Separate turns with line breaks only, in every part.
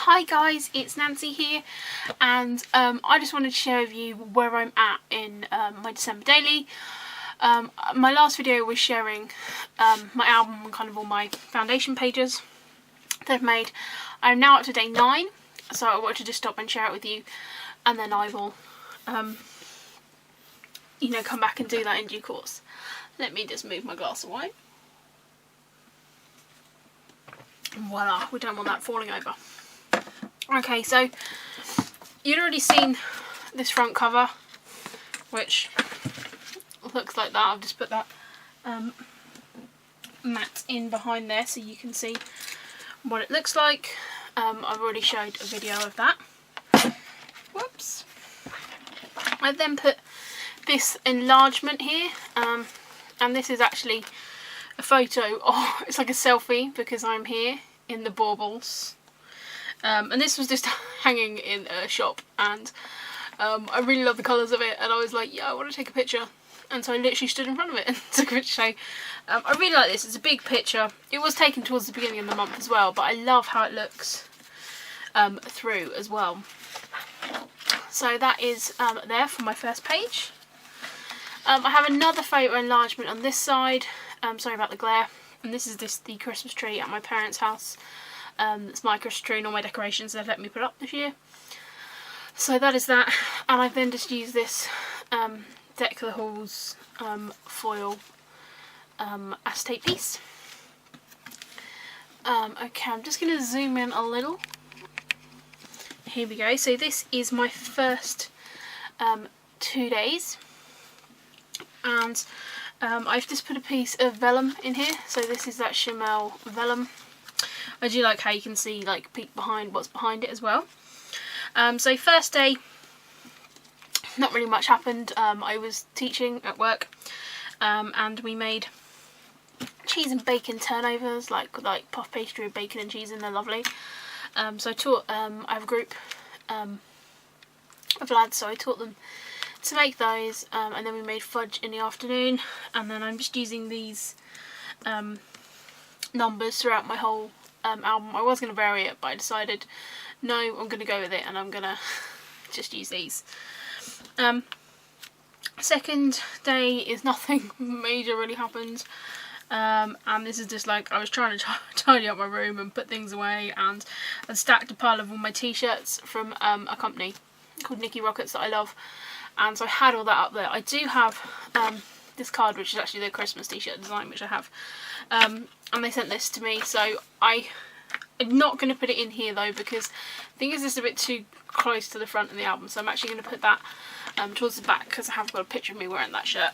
Hi guys, it's Nancy here, and I just wanted to share with you where I'm at in my December daily. My last video was sharing my album and kind of all my foundation pages that I've made. I'm now up to day 9, so I wanted to just stop and share it with you, and then I will come back and do that in due course. Let me just move my glass of wine. Voila, we don't want that falling over. Okay, so you'd already seen this front cover, which looks like that. I've just put that mat in behind there so you can see what it looks like. I've already showed a video of that. Whoops. I then put this enlargement here, and this is actually a photo, it's like a selfie because I'm here in the baubles. And this was just hanging in a shop, and I really love the colours of it, and I was like, yeah, I want to take a picture. And so I literally stood in front of it and took a picture. So I really like this. It's a big picture. It was taken towards the beginning of the month as well, but I love how it looks through as well. So that is there for my first page. I have another photo enlargement on this side. Sorry about the glare. And this is the Christmas tree at my parents' house. It's my Christmas tree and all my decorations they've let me put up this year. So that is that, and I've then just used this Deck the Halls foil acetate piece. Okay, I'm just going to zoom in a little. Here we go. So this is my first 2 days, and I've just put a piece of vellum in here. So this is that Chamel vellum. I do like how you can see, like, peek behind what's behind it as well. So first day, not really much happened. I was teaching at work, and we made cheese and bacon turnovers, like puff pastry with bacon and cheese, and they're lovely. So I taught, I have a group of lads, so I taught them to make those, and then we made fudge in the afternoon, and then I'm just using these numbers throughout my whole album. I was going to vary it, but I decided no, I'm going to go with it, and I'm going to just use these. Second day is nothing major really happened, and this is just like I was trying to tidy up my room and put things away, and I stacked a pile of all my t-shirts from a company called Nikki Rockets that I love, and so I had all that up there. I do have this card, which is actually the Christmas t-shirt design, which I have, and they sent this to me, so I'm not going to put it in here though, because I think it's just a bit too close to the front of the album, so I'm actually going to put that towards the back, because I have got a picture of me wearing that shirt.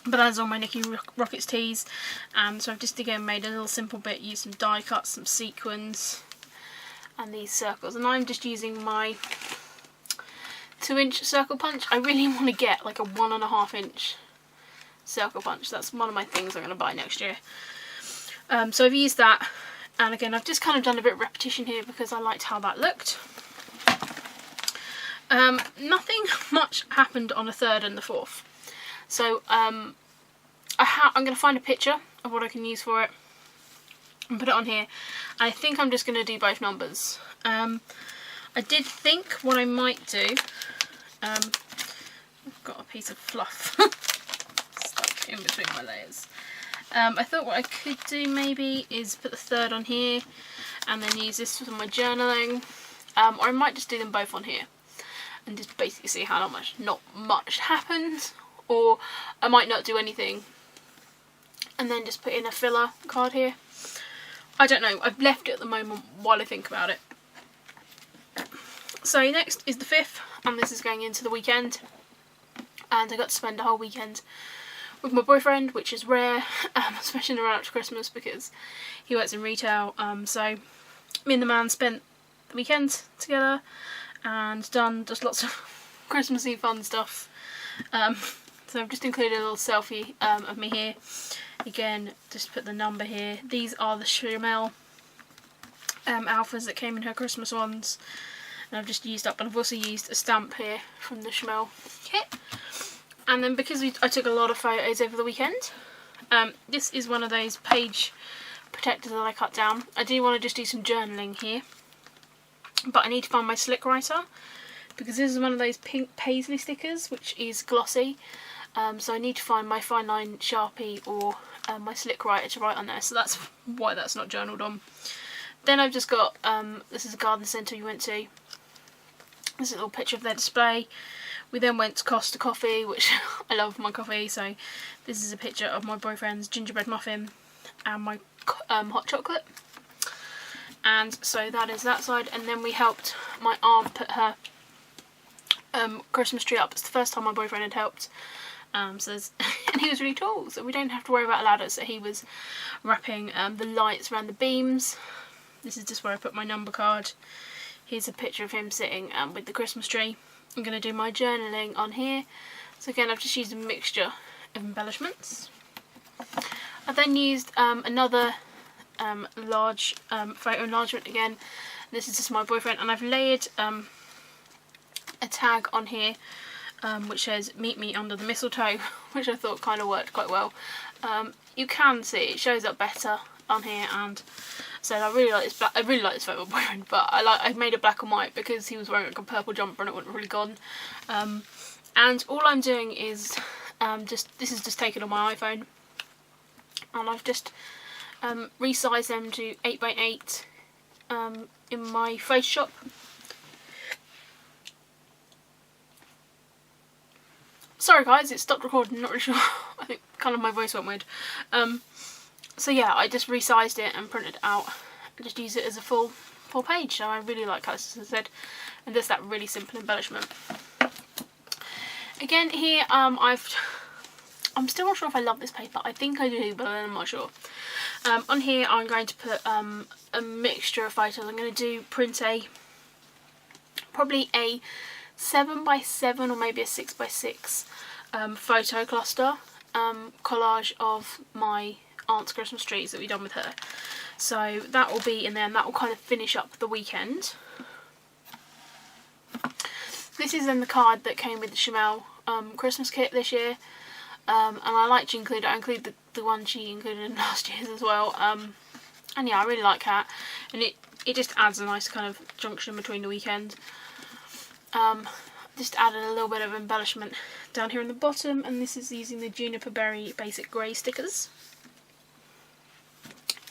But that's all my Nikki Rockets tees, and so I've just again made a little simple bit, used some die cuts, some sequins, and these circles, and I'm just using my 2-inch circle punch. I really want to get like a 1.5-inch circle punch. That's one of my things I'm going to buy next year. So I've used that, and again I've just kind of done a bit of repetition here because I liked how that looked. Nothing much happened on the 3rd and the 4th. So I'm going to find a picture of what I can use for it and put it on here. I think I'm just going to do both numbers. I did think what I might do, I've got a piece of fluff stuck in between my layers. I thought what I could do maybe is put the 3rd on here and then use this for my journaling, or I might just do them both on here and just basically see how not much happens, or I might not do anything and then just put in a filler card here. I don't know, I've left it at the moment while I think about it. So next is the 5th, and this is going into the weekend, and I got to spend a whole weekend with my boyfriend, which is rare, especially in the run up to Christmas because he works in retail. So me and the man spent the weekend together and done just lots of Christmassy fun stuff. So I've just included a little selfie of me here. Again, just put the number here. These are the Chamel alphas that came in her Christmas ones, and I've just used up, and I've also used a stamp here from the Chamel kit. And then because I took a lot of photos over the weekend, this is one of those page protectors that I cut down. I do want to just do some journaling here. but I need to find my Slick Writer, because this is one of those pink paisley stickers which is glossy. So I need to find my fine line Sharpie or my Slick Writer to write on there, so that's why that's not journaled on. Then I've just got, this is a garden centre we went to. This is a little picture of their display. We then went to Costa Coffee, which I love my coffee, so this is a picture of my boyfriend's gingerbread muffin and my hot chocolate. And so that is that side, and then we helped my aunt put her Christmas tree up. It's the first time my boyfriend had helped. And he was really tall, so we don't have to worry about a ladder. So he was wrapping the lights around the beams. This is just where I put my number card. Here's a picture of him sitting with the Christmas tree. I'm going to do my journaling on here. So again, I've just used a mixture of embellishments. I then used another large photo enlargement again. This is just my boyfriend, and I've layered a tag on here which says "Meet me under the mistletoe," which I thought kind of worked quite well. You can see it shows up better on here, and so I really like this. I really like this photo of my boyfriend, but I made it black and white because he was wearing like a purple jumper and it wouldn't really gone. And all I'm doing is this is just taken on my iPhone, and I've just resized them to 8x8 in my Photoshop. Sorry guys, it stopped recording, not really sure. I think kind of my voice went weird. So yeah, I just resized it and printed it out and just use it as a full page. So I really like how this is said, and just that really simple embellishment. Again here, I'm still not sure if I love this paper. I think I do, but I'm not sure. On here I'm going to put a mixture of photos. I'm going to print probably a 7x7 or maybe a 6x6 photo cluster collage of my aunt's Christmas trees that we've done with her. So that will be in there, and that will kind of finish up the weekend. This is then the card that came with the Chamel Christmas kit this year, and I like to include it. I include the one she included in last year's as well, and yeah, I really like that, and it just adds a nice kind of junction between the weekend. Just added a little bit of embellishment down here in the bottom, and this is using the Juniper Berry Basic Grey stickers.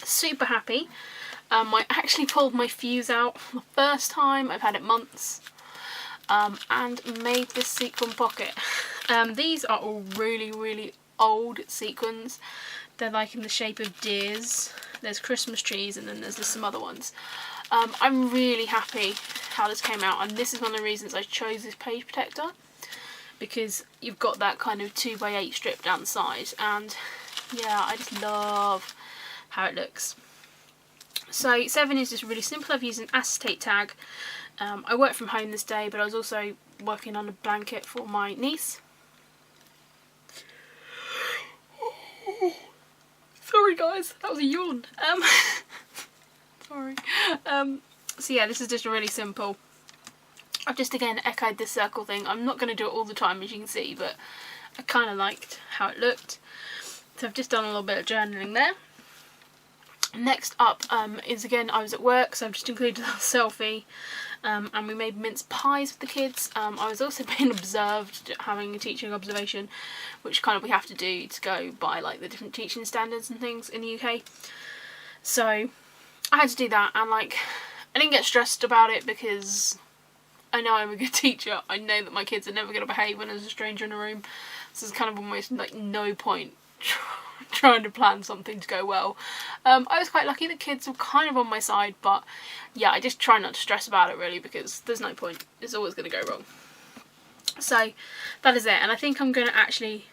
Super happy. I actually pulled my fuse out for the first time. I've had it months, and made this sequin pocket. These are all really old sequins. They're like in the shape of deers. There's Christmas trees, and then there's some other ones. I'm really happy how this came out, and this is one of the reasons I chose this page protector, because you've got that kind of 2x8 strip down the side, and yeah, I just love how it looks. So 7 is just really simple. I've used an acetate tag. I worked from home this day, but I was also working on a blanket for my niece. Sorry guys, that was a yawn. Sorry. So yeah, this is just really simple. I've just again echoed this circle thing. I'm not going to do it all the time, as you can see, but I kind of liked how it looked. So I've just done a little bit of journaling there. Next up is, again, I was at work, so I've just included a selfie, and we made mince pies with the kids. I was also being observed, having a teaching observation, which kind of we have to do to go by like the different teaching standards and things in the UK. So I had to do that, and like I didn't get stressed about it because I know I'm a good teacher. I know that my kids are never going to behave when there's a stranger in a room, so there's kind of almost like no point trying to plan something to go well. I was quite lucky. The kids were kind of on my side, but yeah, I just try not to stress about it really, because there's no point. It's always going to go wrong. So that is it, and I think I'm going to actually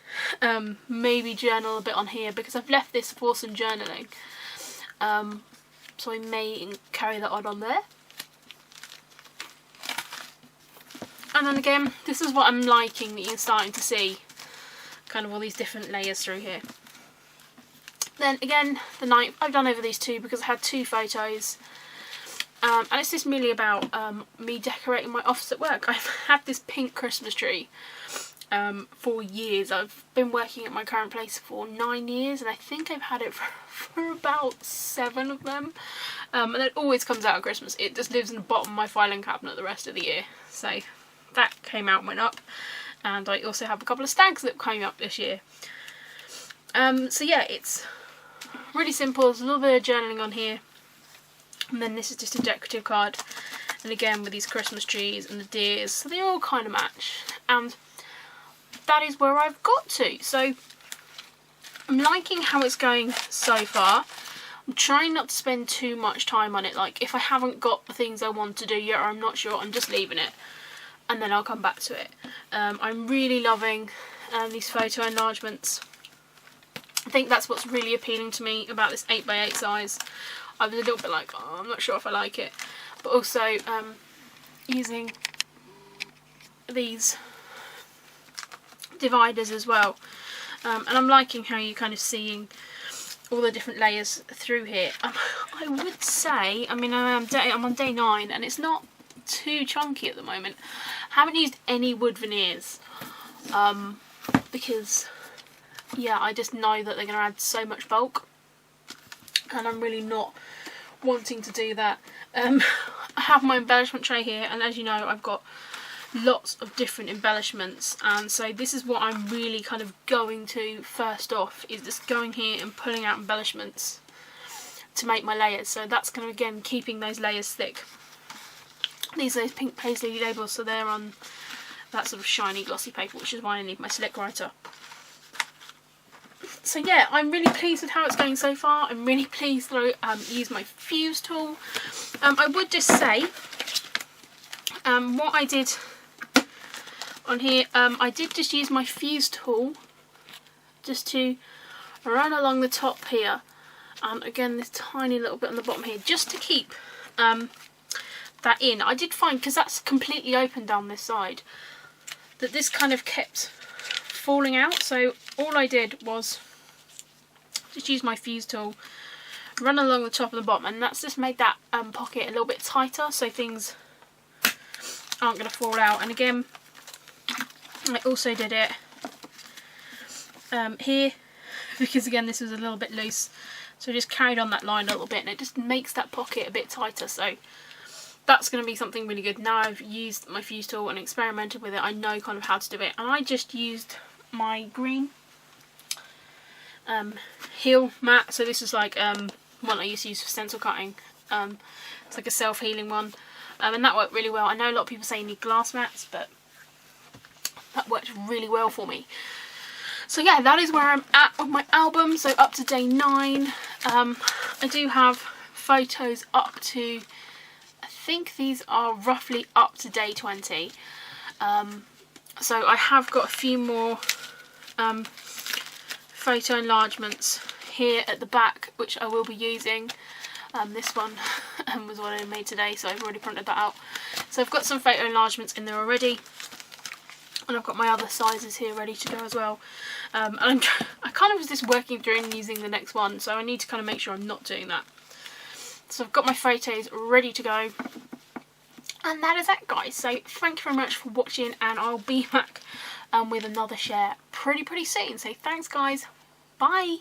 maybe journal a bit on here, because I've left this for some journaling, so I may carry that on there. And then again, this is what I'm liking, that you're starting to see kind of all these different layers through here. Then again, the night I've done over these two because I had 2 photos, and it's just merely about me decorating my office at work. I've had this pink Christmas tree, for years. I've been working at my current place for 9 years, and I think I've had it for about 7 of them. And it always comes out at Christmas. It just lives in the bottom of my filing cabinet the rest of the year. So that came out and went up. And I also have a couple of stags that came up this year. So yeah, it's really simple. There's a little bit of journaling on here. And then this is just a decorative card. And again with these Christmas trees and the deers. So they all kind of match. And that is where I've got to. So I'm liking how it's going so far. I'm trying not to spend too much time on it. Like if I haven't got the things I want to do yet, or I'm not sure, I'm just leaving it. And then I'll come back to it. I'm really loving these photo enlargements. I think that's what's really appealing to me about this 8x8 size. I was a little bit like, oh, I'm not sure if I like it. But also using these dividers as well. And I'm liking how you're kind of seeing all the different layers through here. I would say, I mean, I'm on day 9 and it's not too chunky at the moment. I haven't used any wood veneers because yeah, I just know that they're going to add so much bulk, and I'm really not wanting to do that. I have my embellishment tray here, and as you know, I've got lots of different embellishments, and so this is what I'm really kind of going to first off, is just going here and pulling out embellishments to make my layers. So that's kind of, again, keeping those layers thick. These are those pink paisley labels, so they're on that sort of shiny glossy paper, which is why I need my Slick Writer. So yeah, I'm really pleased with how it's going so far. I'm really pleased that I used my fuse tool. I would just say, what I did on here, I did just use my fuse tool just to run along the top here, and again this tiny little bit on the bottom here, just to keep that in. I did find, because that's completely open down this side, that this kind of kept falling out. So all I did was just use my fuse tool, run along the top and the bottom, and that's just made that pocket a little bit tighter, so things aren't going to fall out. And again, I also did it here, because again this was a little bit loose, so I just carried on that line a little bit, and it just makes that pocket a bit tighter. So that's going to be something really good. Now I've used my fuse tool and experimented with it, I know kind of how to do it. And I just used my green heel mat. So this is like one I used to use for stencil cutting. It's like a self-healing one, and that worked really well. I know a lot of people say you need glass mats, but that worked really well for me. So yeah, that is where I'm at with my album. So up to day 9. I do have photos up to, I think these are roughly up to day 20. So I have got a few more photo enlargements here at the back, which I will be using. This one was what I made today, so I've already printed that out. So I've got some photo enlargements in there already, and I've got my other sizes here ready to go as well. And I kind of was just working through and using the next one, so I need to kind of make sure I'm not doing that. So I've got my photos ready to go. And that is it, guys. So thank you very much for watching, and I'll be back with another share pretty soon. So thanks, guys. Bye.